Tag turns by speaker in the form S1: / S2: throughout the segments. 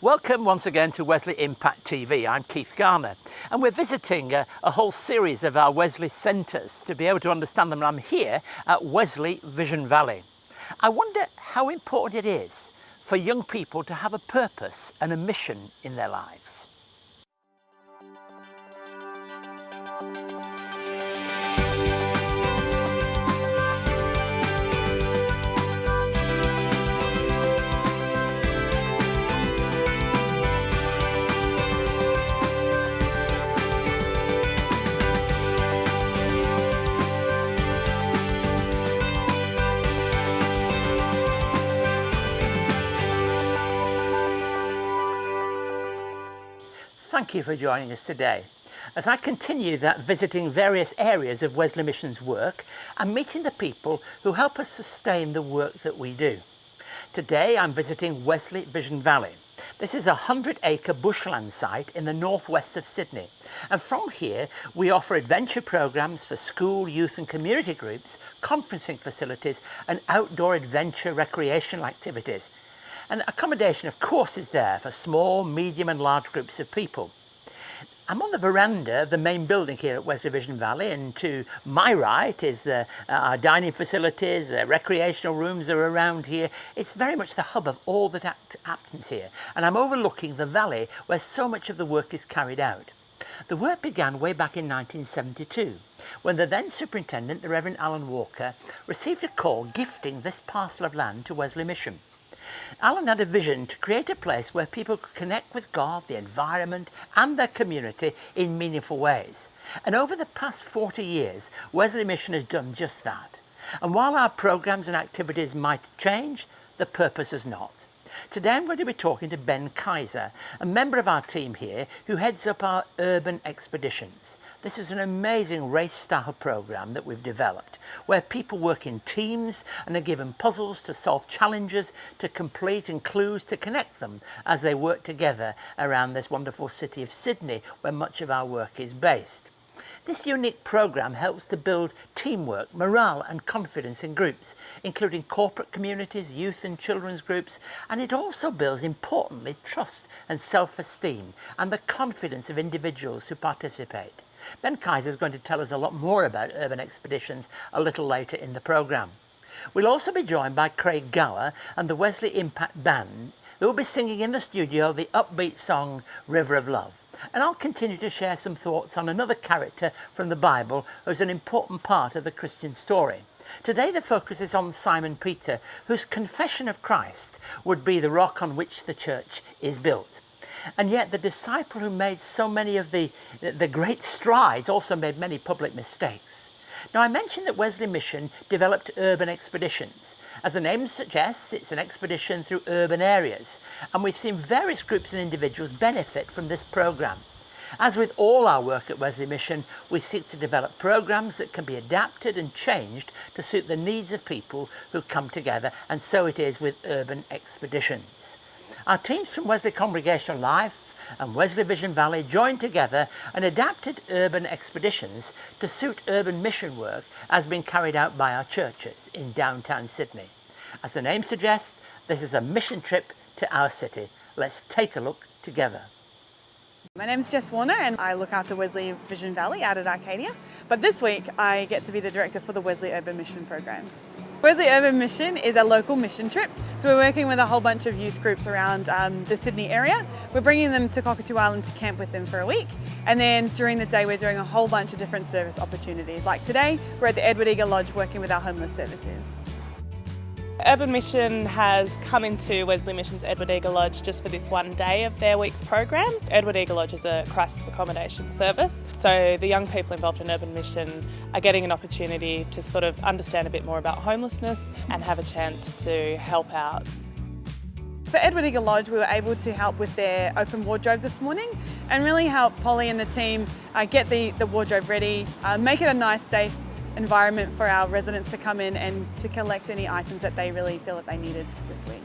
S1: Welcome once again to Wesley Impact TV. I'm Keith Garner, and we're visiting a whole series of our Wesley centres to be able to understand them. And I'm here at Wesley Vision Valley. I wonder how important it is for young people to have a purpose and a mission in their lives. Thank you for joining us today as I continue that visiting various areas of Wesley Mission's work and meeting the people who help us sustain the work that we do. Today I'm visiting Wesley Vision Valley. This is a 100-acre bushland site in the northwest of Sydney, and from here we offer adventure programs for school, youth and community groups, conferencing facilities and outdoor adventure recreational activities. And accommodation, of course, is there for small, medium and large groups of people. I'm on the veranda of the main building here at Wesley Vision Valley, and to my right is our dining facilities, recreational rooms are around here. It's very much the hub of all that happens here, and I'm overlooking the valley where so much of the work is carried out. The work began way back in 1972, when the then superintendent, the Reverend Alan Walker, received a call gifting this parcel of land to Wesley Mission. Alan had a vision to create a place where people could connect with God, the environment and their community in meaningful ways. And over the past 40 years, Wesley Mission has done just that. And while our programs and activities might change, the purpose has not. Today I'm going to be talking to Ben Kaiser, a member of our team here who heads up our urban expeditions. This is an amazing race-style program that we've developed, where people work in teams and are given puzzles to solve challenges to complete and clues to connect them as they work together around this wonderful city of Sydney, where much of our work is based. This unique program helps to build teamwork, morale and confidence in groups, including corporate communities, youth and children's groups, and it also builds, importantly, trust and self-esteem and the confidence of individuals who participate. Ben Kaiser is going to tell us a lot more about urban expeditions a little later in the programme. We'll also be joined by Craig Gower and the Wesley Impact Band. They will be singing in the studio the upbeat song River of Love. And I'll continue to share some thoughts on another character from the Bible who's an important part of the Christian story. Today the focus is on Simon Peter, whose confession of Christ would be the rock on which the church is built. And yet the disciple who made so many of the great strides also made many public mistakes. Now, I mentioned that Wesley Mission developed urban expeditions. As the name suggests, it's an expedition through urban areas, and we've seen various groups and individuals benefit from this programme. As with all our work at Wesley Mission, we seek to develop programmes that can be adapted and changed to suit the needs of people who come together, and so it is with urban expeditions. Our teams from Wesley Congregational Life and Wesley Vision Valley joined together and adapted urban expeditions to suit urban mission work as being carried out by our churches in downtown Sydney. As the name suggests, this is a mission trip to our city. Let's take a look together.
S2: My name's Jess Warner and I look after Wesley Vision Valley out at Arcadia. But this week I get to be the director for the Wesley Urban Mission program. Wesley Urban Mission is a local mission trip, so we're working with a whole bunch of youth groups around the Sydney area. We're bringing them to Cockatoo Island to camp with them for a week, and then during the day we're doing a whole bunch of different service opportunities. Like today, we're at the Edward Eager Lodge working with our homeless services.
S3: Urban Mission has come into Wesley Mission's Edward Eager Lodge just for this one day of their week's program. Edward Eager Lodge is a crisis accommodation service, so the young people involved in Urban Mission are getting an opportunity to sort of understand a bit more about homelessness and have a chance to help out.
S2: For Edward Eager Lodge, we were able to help with their open wardrobe this morning and really help Polly and the team get the wardrobe ready, make it a nice, safe environment for our residents to come in and to collect any items that they really feel that they needed this week.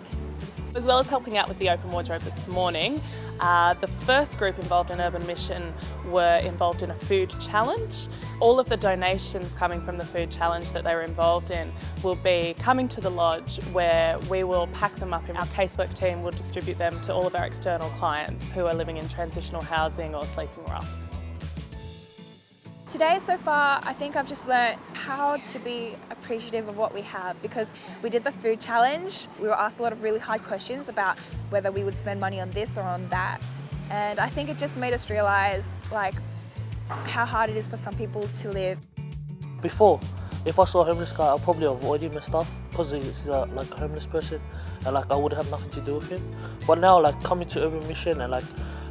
S3: As well as helping out with the open wardrobe this morning, the first group involved in Urban Mission were involved in a food challenge. All of the donations coming from the food challenge that they were involved in will be coming to the lodge, where we will pack them up and our casework team will distribute them to all of our external clients who are living in transitional housing or sleeping rough.
S4: Today so far, I think I've just learnt how to be appreciative of what we have, because we did the food challenge. We were asked a lot of really hard questions about whether we would spend money on this or on that. And I think it just made us realise how hard it is for some people to live.
S5: Before, if I saw a homeless guy, I'd probably avoid him and stuff because he's like a homeless person and I would have nothing to do with him. But now coming to Urban Mission and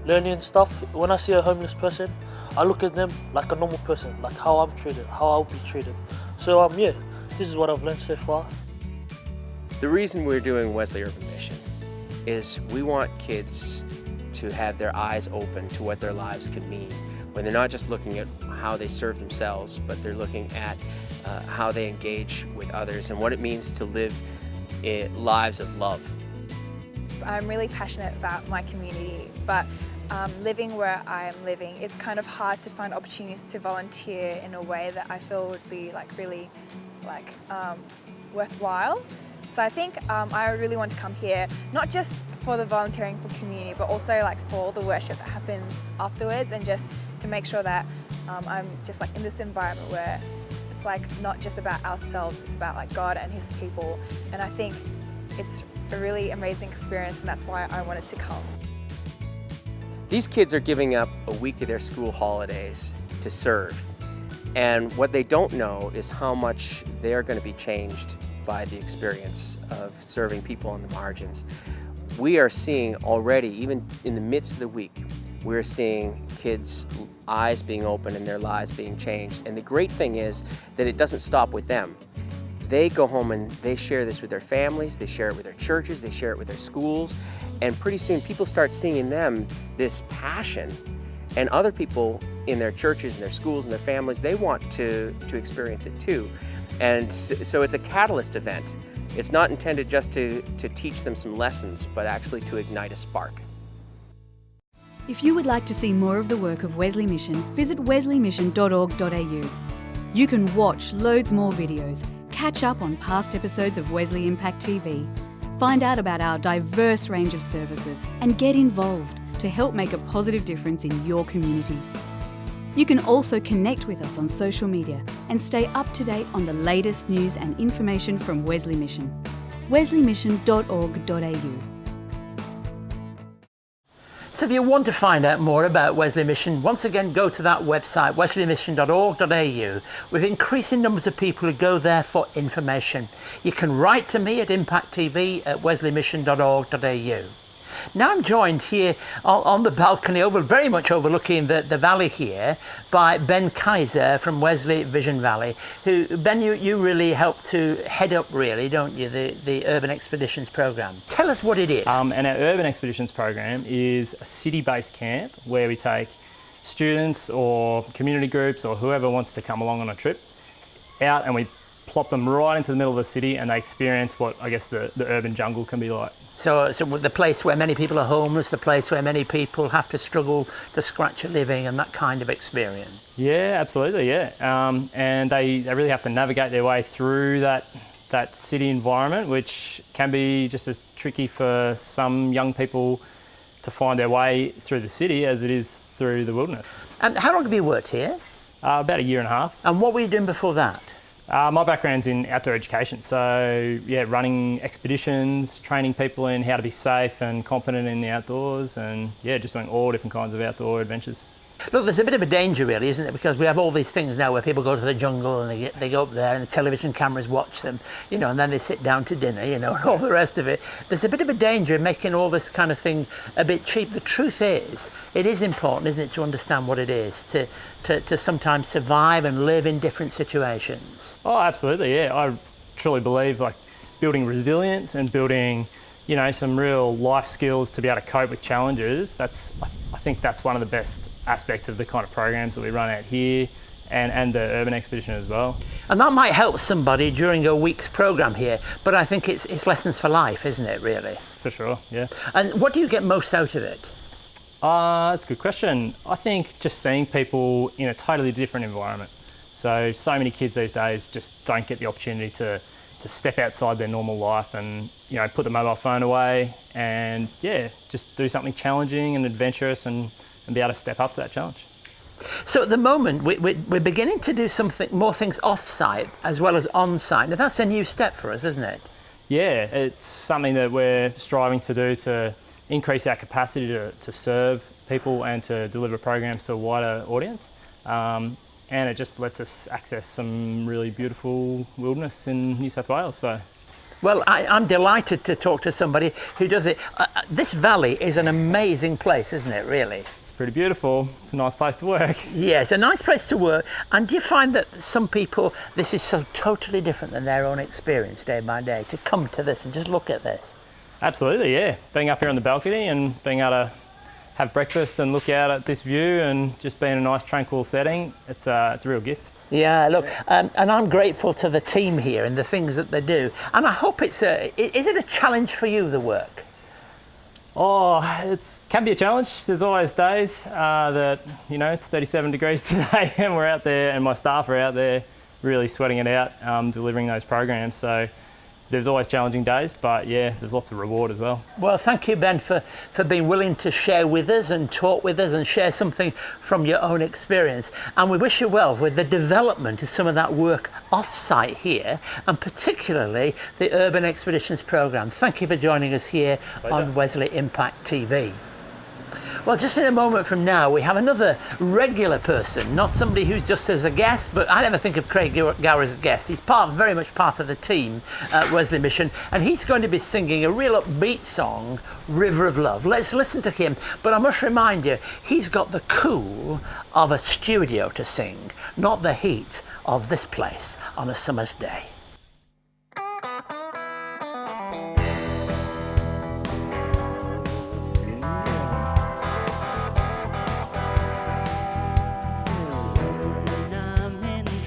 S5: learning stuff, when I see a homeless person, I look at them like a normal person, like how I'm treated, how I'll be treated. So yeah, this is what I've learned so far.
S6: The reason we're doing Wesley Urban Mission is we want kids to have their eyes open to what their lives can mean, when they're not just looking at how they serve themselves, but they're looking at how they engage with others and what it means to live lives of love.
S4: I'm really passionate about my community, but living where I'm living, it's kind of hard to find opportunities to volunteer in a way that I feel would be really worthwhile. So I think I really want to come here, not just for the volunteering for community, but also for all the worship that happens afterwards, and just to make sure that I'm just in this environment where it's not just about ourselves, it's about God and His people. And I think it's a really amazing experience, and that's why I wanted to come.
S6: These kids are giving up a week of their school holidays to serve. And what they don't know is how much they're going to be changed by the experience of serving people on the margins. We are seeing already, even in the midst of the week, we're seeing kids' eyes being opened and their lives being changed. And the great thing is that it doesn't stop with them. They go home and they share this with their families, they share it with their churches, they share it with their schools, and pretty soon people start seeing in them this passion, and other people in their churches and their schools and their families, they want to experience it too. And so it's a catalyst event. It's not intended just to teach them some lessons, but actually to ignite a spark.
S7: If you would like to see more of the work of Wesley Mission, visit wesleymission.org.au. You can watch loads more videos, catch up on past episodes of Wesley Impact TV, find out about our diverse range of services, and get involved to help make a positive difference in your community. You can also connect with us on social media and stay up to date on the latest news and information from Wesley Mission. wesleymission.org.au.
S1: So if you want to find out more about Wesley Mission, once again go to that website, wesleymission.org.au, with increasing numbers of people who go there for information. You can write to me at impacttv@wesleymission.org.au. Now I'm joined here on the balcony, very much overlooking the valley here, by Ben Kaiser from Wesley Vision Valley, who, Ben, you really help to head up, really, don't you, the Urban Expeditions program. Tell us what it is.
S8: And our Urban Expeditions program is a city-based camp where we take students or community groups or whoever wants to come along on a trip out, and we plop them right into the middle of the city, and they experience what I guess the urban jungle can be like.
S1: So the place where many people are homeless, the place where many people have to struggle to scratch a living, and that kind of experience.
S8: Yeah, absolutely, yeah. And they really have to navigate their way through that city environment, which can be just as tricky for some young people to find their way through the city as it is through the wilderness.
S1: And how long have you worked here?
S8: About a year and a half.
S1: And what were you doing before that?
S8: My background's in outdoor education, so yeah, running expeditions, training people in how to be safe and competent in the outdoors, and yeah, just doing all different kinds of outdoor adventures.
S1: Look, there's a bit of a danger really, isn't it? Because we have all these things now where people go to the jungle and they go up there and the television cameras watch them, and then they sit down to dinner, and all the rest of it. There's a bit of a danger in making all this kind of thing a bit cheap. The truth is, it is important, isn't it, to understand what it is, to sometimes survive and live in different situations.
S8: Oh, absolutely, yeah. I truly believe building resilience and building, some real life skills to be able to cope with challenges. I think that's one of the best aspects of the kind of programs that we run out here. and the urban expedition as well.
S1: And that might help somebody during a week's programme here, but I think it's lessons for life, isn't it, really?
S8: For sure, yeah.
S1: And what do you get most out of it?
S8: That's a good question. I think just seeing people in a totally different environment. So many kids these days just don't get the opportunity to step outside their normal life and, you know, put the mobile phone away and, yeah, just do something challenging and adventurous and be able to step up to that challenge.
S1: So at the moment, we're beginning to do more things off-site as well as on-site. Now that's a new step for us, isn't it?
S8: Yeah, it's something that we're striving to do to increase our capacity to serve people and to deliver programs to a wider audience. And it just lets us access some really beautiful wilderness in New South Wales. So.
S1: Well, I'm delighted to talk to somebody who does it. This valley is an amazing place, isn't it, really?
S8: It's pretty beautiful. It's a nice place to work.
S1: Yeah, it's a nice place to work. And do you find that some people, this is so totally different than their own experience day by day, to come to this and just look at this?
S8: Absolutely, yeah. Being up here on the balcony and being able to have breakfast and look out at this view and just be in a nice tranquil setting, it's a real gift.
S1: Yeah, look, and I'm grateful to the team here and the things that they do. And I hope is it a challenge for you, the work?
S8: Oh, it can be a challenge. There's always days that, you know, it's 37 degrees today and we're out there and my staff are out there really sweating it out, delivering those programs. So there's always challenging days, but yeah, there's lots of reward as well. Well,
S1: thank you, Ben, for being willing to share with us and talk with us and share something from your own experience. And we wish you well with the development of some of that work off-site here, and particularly the Urban Expeditions programme. Thank you for joining us here on Wesley Impact TV. Well, just in a moment from now, we have another regular person, not somebody who's just as a guest, but I never think of Craig Gower as a guest. He's very much part of the team at Wesley Mission, and he's going to be singing a real upbeat song, River of Love. Let's listen to him, but I must remind you, he's got the cool of a studio to sing, not the heat of this place on a summer's day.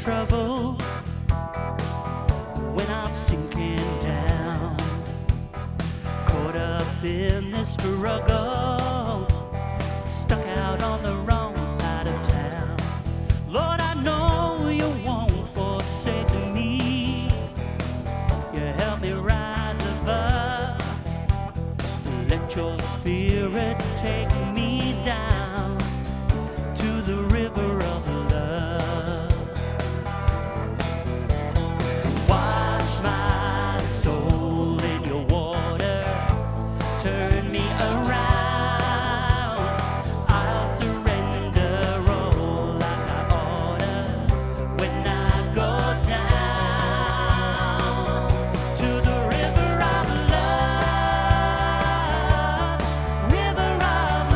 S9: Trouble when I'm sinking down, caught up in this struggle, stuck out on the wrong side of town. Lord, I know you won't forsake me. You help me rise above. Let your spirit take me down to the river of love. River of love.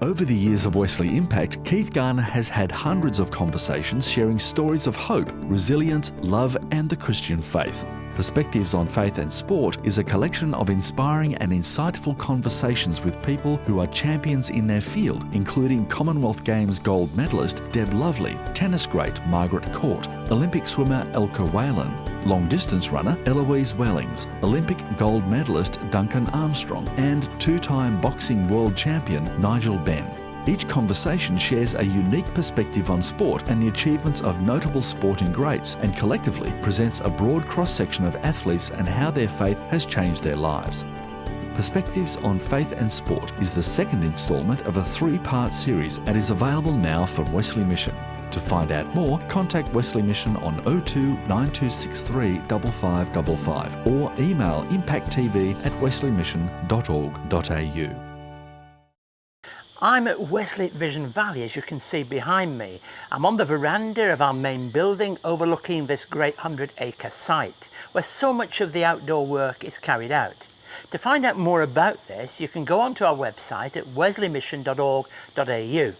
S10: Over the years of Wesley Impact, Keith Garner has had hundreds of conversations sharing stories of hope, resilience, love and the Christian faith. Perspectives on Faith and Sport is a collection of inspiring and insightful conversations with people who are champions in their field, including Commonwealth Games gold medalist Deb Lovely, tennis great Margaret Court, Olympic swimmer Elka Whalen, long distance runner Eloise Wellings, Olympic gold medalist Duncan Armstrong, and two-time boxing world champion Nigel Benn. Each conversation shares a unique perspective on sport and the achievements of notable sporting greats, and collectively presents a broad cross-section of athletes and how their faith has changed their lives. Perspectives on Faith and Sport is the second instalment of a three-part series and is available now from Wesley Mission. To find out more, contact Wesley Mission on 02 9263 5555 or email impacttv@wesleymission.org.au.
S1: I'm at Wesley Vision Valley, as you can see behind me. I'm on the veranda of our main building overlooking this great 100-acre site where so much of the outdoor work is carried out. To find out more about this, you can go onto our website at wesleymission.org.au.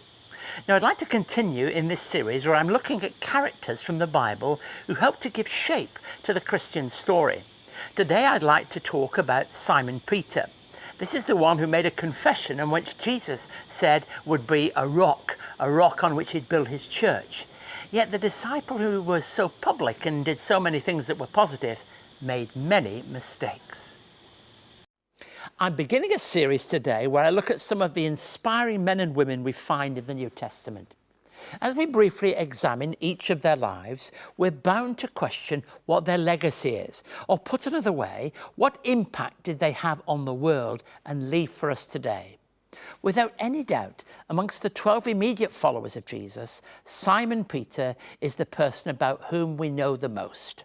S1: Now, I'd like to continue in this series where I'm looking at characters from the Bible who help to give shape to the Christian story. Today, I'd like to talk about Simon Peter. This is the one who made a confession in which Jesus said would be a rock on which he'd build his church. Yet the disciple who was so public and did so many things that were positive made many mistakes. I'm beginning a series today where I look at some of the inspiring men and women we find in the New Testament. As we briefly examine each of their lives, we're bound to question what their legacy is, or put another way, what impact did they have on the world and leave for us today? Without any doubt, amongst the 12 immediate followers of Jesus, Simon Peter is the person about whom we know the most.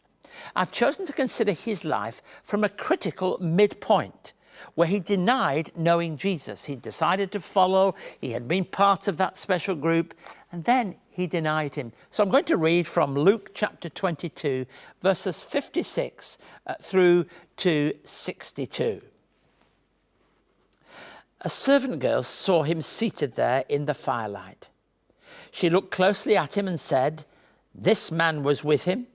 S1: I've chosen to consider his life from a critical midpoint, where he denied knowing Jesus. He decided to follow, he had been part of that special group, and then he denied him. So I'm going to read from Luke chapter 22, verses 56 through to 62. A servant girl saw him seated there in the firelight. She looked closely at him and said, "This man was with him."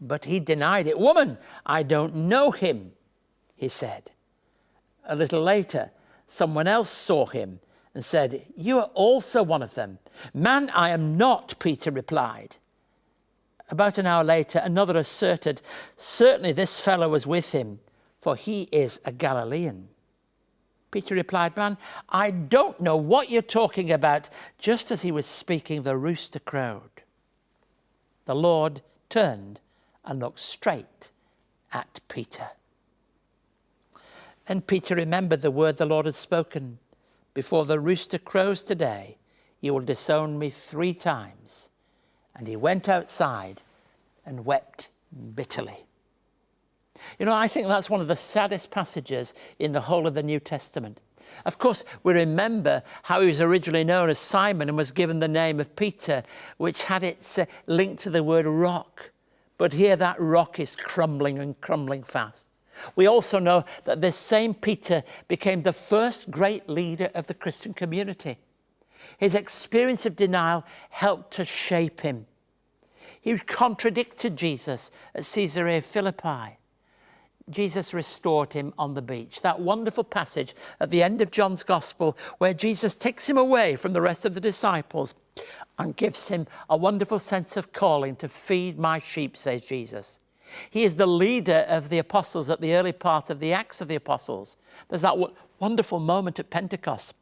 S1: But he denied it. "Woman, I don't know him," he said. A little later, someone else saw him and said, "You are also one of them." "Man, I am not," Peter replied. About an hour later, another asserted, "Certainly this fellow was with him, for he is a Galilean." Peter replied, "Man, I don't know what you're talking about." Just as he was speaking, the rooster crowed. The Lord turned and looked straight at Peter. And Peter remembered the word the Lord had spoken. "Before the rooster crows today, you will disown me 3 times. And he went outside and wept bitterly. You know, I think that's one of the saddest passages in the whole of the New Testament. Of course, we remember how he was originally known as Simon and was given the name of Peter, which had its link to the word rock. But here that rock is crumbling and crumbling fast. We also know that this same Peter became the first great leader of the Christian community. His experience of denial helped to shape him. He contradicted Jesus at Caesarea Philippi. Jesus restored him on the beach. That wonderful passage at the end of John's Gospel where Jesus takes him away from the rest of the disciples and gives him a wonderful sense of calling to feed my sheep, says Jesus. He is the leader of the apostles at the early part of the Acts of the Apostles. There's that wonderful moment at Pentecost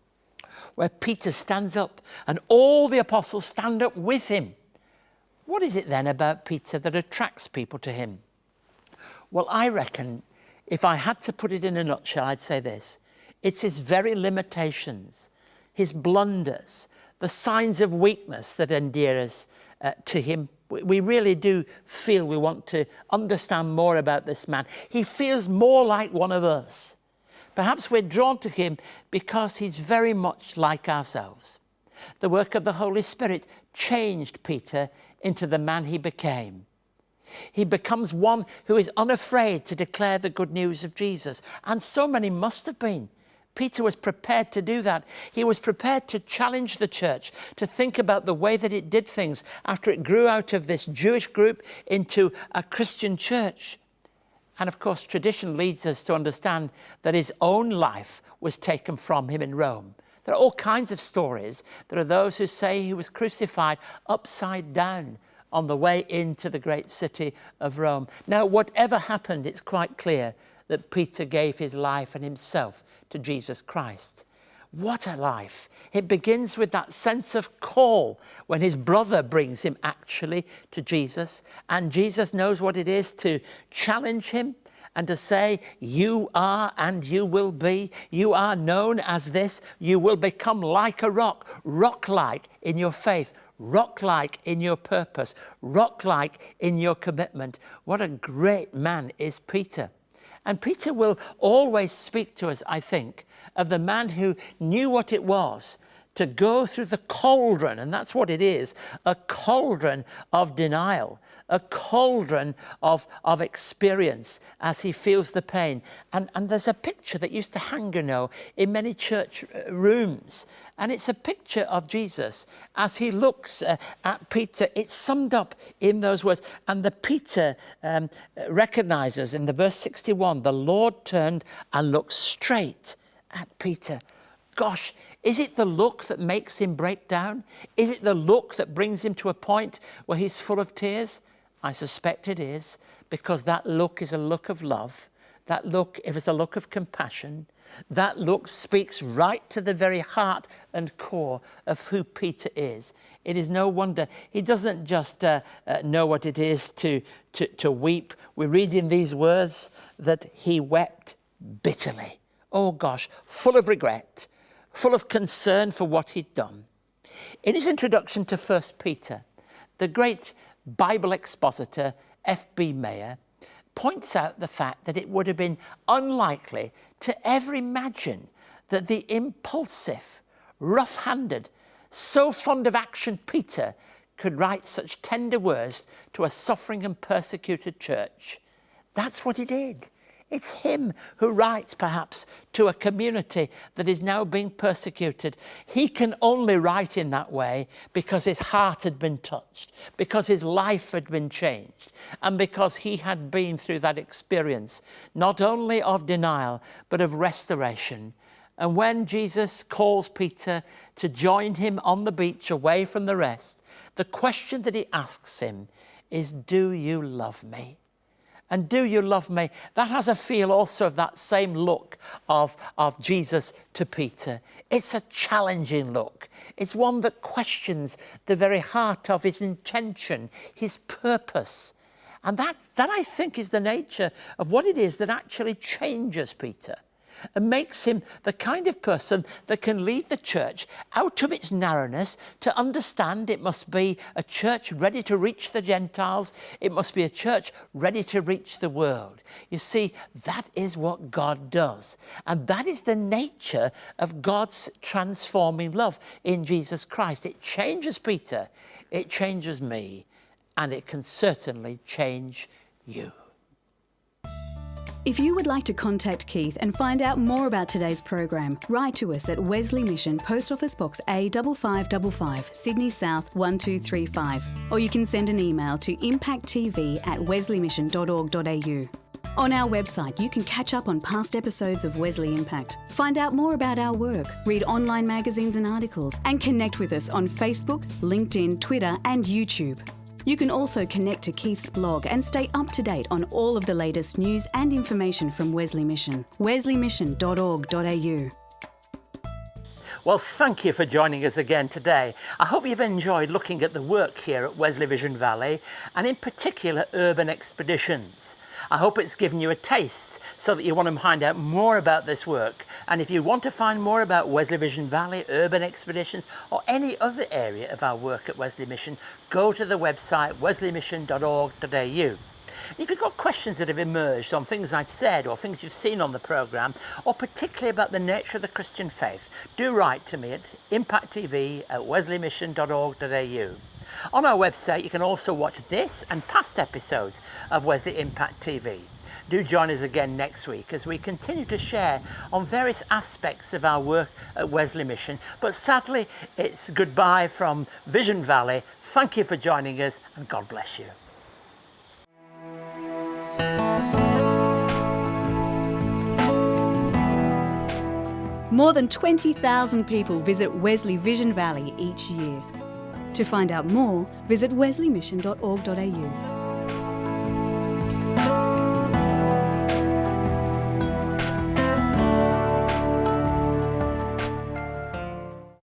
S1: where Peter stands up and all the apostles stand up with him. What is it then about Peter that attracts people to him? Well, I reckon if I had to put it in a nutshell, I'd say this. It's his very limitations, his blunders, the signs of weakness that endear us to him. We really do feel we want to understand more about this man. He feels more like one of us. Perhaps we're drawn to him because he's very much like ourselves. The work of the Holy Spirit changed Peter into the man he became. He becomes one who is unafraid to declare the good news of Jesus. And so many must have been. Peter was prepared to do that. He was prepared to challenge the church, to think about the way that it did things after it grew out of this Jewish group into a Christian church. And of course, tradition leads us to understand that his own life was taken from him in Rome. There are all kinds of stories. There are those who say he was crucified upside down on the way into the great city of Rome. Now, whatever happened, it's quite clear that Peter gave his life and himself to Jesus Christ. What a life. It begins with that sense of call when his brother brings him actually to Jesus, and Jesus knows what it is to challenge him and to say, you are and you will be, you are known as this, you will become like a rock, rock-like in your faith, rock-like in your purpose, rock-like in your commitment. What a great man is Peter. And Peter will always speak to us, I think, of the man who knew what it was to go through the cauldron, and that's what it is, a cauldron of denial, a cauldron of experience as he feels the pain. And there's a picture that used to hang, you know, in many church rooms, and it's a picture of Jesus as he looks at Peter. It's summed up in those words. And the Peter recognizes in the verse 61, the Lord turned and looked straight at Peter. Gosh, is it the look that makes him break down? Is it the look that brings him to a point where he's full of tears? I suspect it is, because that look is a look of love. That look is a look of compassion. That look speaks right to the very heart and core of who Peter is. It is no wonder he doesn't just know what it is to weep. We read in these words that he wept bitterly. Oh gosh, full of regret, full of concern for what he'd done. In his introduction to 1 Peter, the great Bible expositor F.B. Meyer points out the fact that it would have been unlikely to ever imagine that the impulsive, rough-handed, so fond of action Peter could write such tender words to a suffering and persecuted church. That's what he did. It's him who writes, perhaps, to a community that is now being persecuted. He can only write in that way because his heart had been touched, because his life had been changed, and because he had been through that experience, not only of denial, but of restoration. And when Jesus calls Peter to join him on the beach away from the rest, the question that he asks him is, do you love me? And do you love me? That has a feel also of that same look of Jesus to Peter. It's a challenging look. It's one that questions the very heart of his intention, his purpose. And that I think is the nature of what it is that actually changes Peter and makes him the kind of person that can lead the church out of its narrowness to understand it must be a church ready to reach the Gentiles. It must be a church ready to reach the world. You see, that is what God does. And that is the nature of God's transforming love in Jesus Christ. It changes Peter, it changes me, and it can certainly change you.
S7: If you would like to contact Keith and find out more about today's program, write to us at Wesley Mission, Post Office Box A5555, Sydney South 1235. Or you can send an email to impacttv@wesleymission.org.au. On our website, you can catch up on past episodes of Wesley Impact, find out more about our work, read online magazines and articles, and connect with us on Facebook, LinkedIn, Twitter, and YouTube. You can also connect to Keith's blog and stay up to date on all of the latest news and information from Wesley Mission. wesleymission.org.au.
S1: Well, thank you for joining us again today. I hope you've enjoyed looking at the work here at Wesley Vision Valley, and in particular urban expeditions. I hope it's given you a taste so that you want to find out more about this work. And if you want to find more about Wesley Vision Valley, urban expeditions, or any other area of our work at Wesley Mission, go to the website wesleymission.org.au. If you've got questions that have emerged on things I've said or things you've seen on the programme, or particularly about the nature of the Christian faith, do write to me at impacttv@wesleymission.org.au. On our website, you can also watch this and past episodes of Wesley Impact TV. Do join us again next week as we continue to share on various aspects of our work at Wesley Mission. But sadly, it's goodbye from Vision Valley. Thank you for joining us, and God bless you.
S7: More than 20,000 people visit Wesley Vision Valley each year. To find out more, visit wesleymission.org.au.